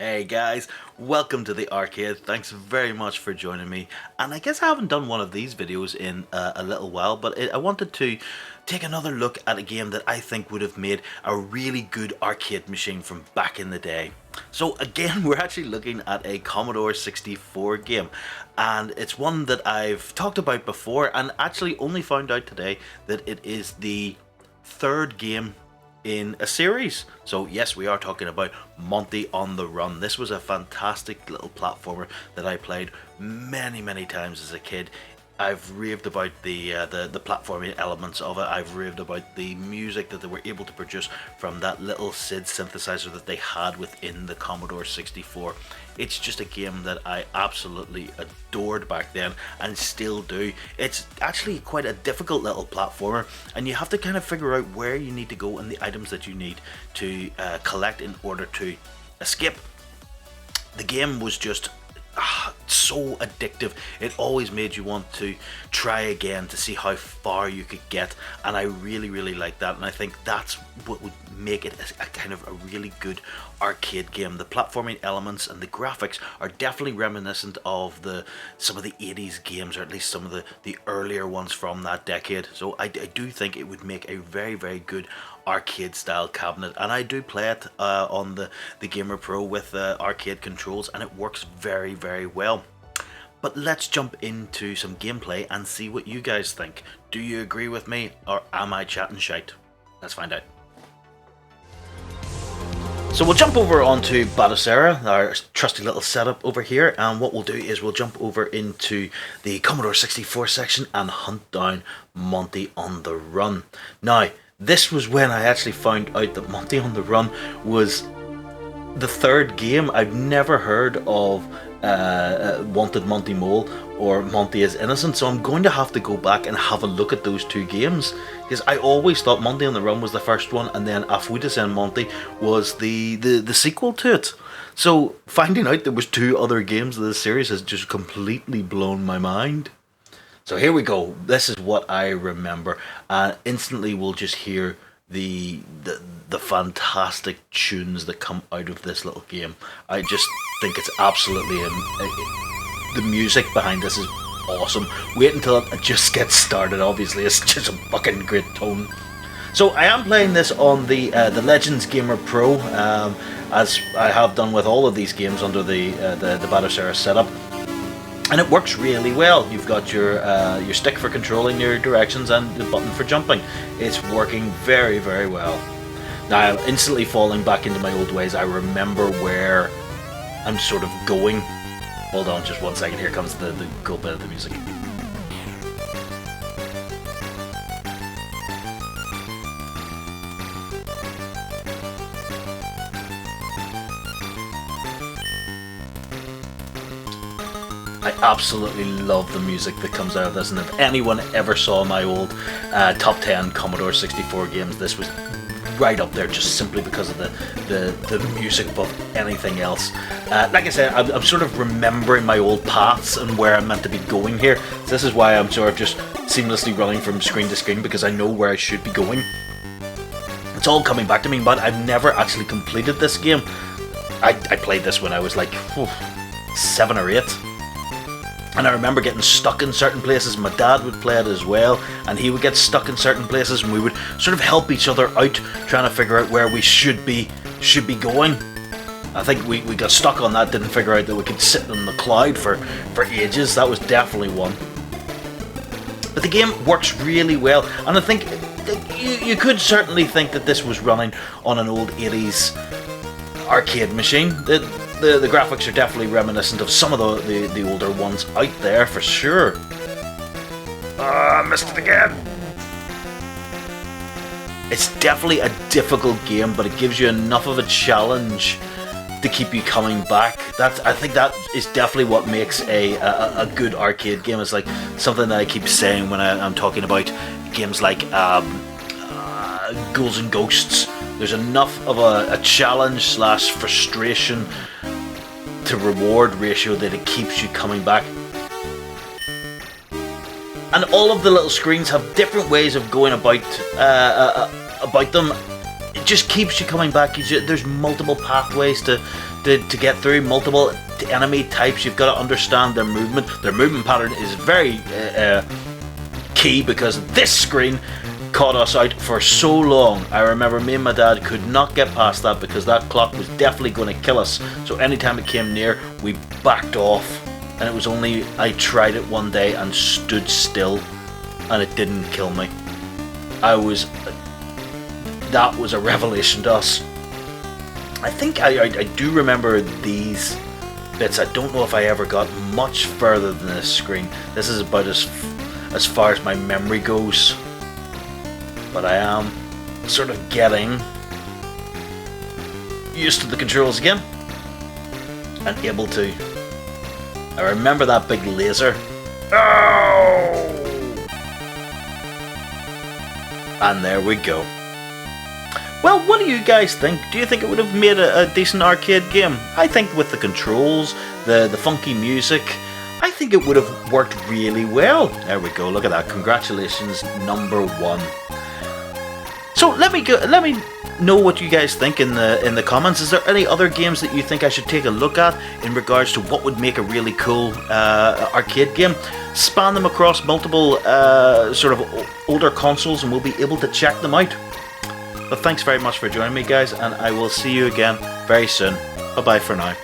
Hey guys, welcome to the arcade. Thanks very much for joining me. And I guess I haven't done one of these videos in a little while, but I wanted to take another look at a game that I think would have made a really good arcade machine from back in the day. So again, we're actually looking at a Commodore 64 game, and it's one that I've talked about before and actually only found out today that it is the third game in a series. So yes, we are talking about Monty on the Run. This was a fantastic little platformer that I played many times as a kid. I've raved about the platforming elements of it. I've raved about the music that they were able to produce from that little SID synthesizer that they had within the Commodore 64. It's just a game that I absolutely adored back then and still do. It's actually quite a difficult little platformer, and you have to kind of figure out where you need to go and the items that you need to collect in order to escape. The game was just so addictive. It always made you want to try again to see how far you could get, and I really like that, and I think that's what would make it a kind of a really good arcade game. The platforming elements and the graphics are definitely reminiscent of some of the 80s games, or at least some of the earlier ones from that decade. So I do think it would make a very good arcade style cabinet, and I do play it on the Gamer Pro with arcade controls, and it works very well. But let's jump into some gameplay and see what you guys think. Do you agree with me, or am I chatting shite? Let's find out. So we'll jump over onto Batocera, our trusty little setup over here, and what we'll do is we'll jump over into the Commodore 64 section and hunt down Monty on the Run. Now, this was when I actually found out that Monty on the Run was the third game. I've never heard of Wanted Monty Mole or Monty is Innocent, so I'm going to have to go back and have a look at those two games, because I always thought Monty on the Run was the first one, and then A Fuite Sen Monty was the sequel to it. So finding out there was two other games of this series has just completely blown my mind. So here we go. This is what I remember, and instantly we'll just hear the fantastic tunes that come out of this little game. I just think it's absolutely the music behind this is awesome. Wait until it just gets started. Obviously, it's just a fucking great tone. So I am playing this on the Legends Gamer Pro, as I have done with all of these games under the Batocera setup. And it works really well. You've got your stick for controlling your directions and the button for jumping. It's working very well. Now I'm instantly falling back into my old ways. I remember where I'm sort of going. Hold on just one second, here comes the cool bit of the music. I absolutely love the music that comes out of this, and if anyone ever saw my old top 10 Commodore 64 games, this was right up there, just simply because of the music above anything else. Like I said, I'm sort of remembering my old paths and where I'm meant to be going here. So this is why I'm sort of just seamlessly running from screen to screen, because I know where I should be going. It's all coming back to me, but I've never actually completed this game. I played this when I was like 7 or 8. And I remember getting stuck in certain places. My dad would play it as well, and he would get stuck in certain places, and we would sort of help each other out, trying to figure out where we should be going. I think we got stuck on that, didn't figure out that we could sit in the cloud for ages. That was definitely one. But the game works really well, and I think you could certainly think that this was running on an old 80s arcade machine. The graphics are definitely reminiscent of some of the older ones out there, for sure. I missed it again! It's definitely a difficult game, but it gives you enough of a challenge to keep you coming back. I think that is definitely what makes a good arcade game. It's like something that I keep saying when I'm talking about games like Ghouls and Ghosts. There's enough of a challenge / frustration to reward ratio that it keeps you coming back. And all of the little screens have different ways of going about them. it just keeps you coming back. There's multiple pathways to get through, multiple enemy types. You've got to understand their movement. Their movement pattern is very key, because this screen caught us out for so long. I remember me and my dad could not get past that, because that clock was definitely going to kill us. So anytime it came near, we backed off. And it was only I tried it one day and stood still, and it didn't kill me. That was a revelation to us. I think I do remember these bits. I don't know if I ever got much further than this screen. This is about as far as my memory goes. But I am sort of getting used to the controls again, and able to. I remember that big laser. Oh! And there we go. Well, what do you guys think? Do you think it would have made a decent arcade game? I think with the controls, the funky music, I think it would have worked really well. There we go, look at that. Congratulations, number 1. So let me know what you guys think in the comments. Is there any other games that you think I should take a look at in regards to what would make a really cool arcade game? Span them across multiple sort of older consoles, and we'll be able to check them out. But thanks very much for joining me, guys, and I will see you again very soon. Bye bye for now.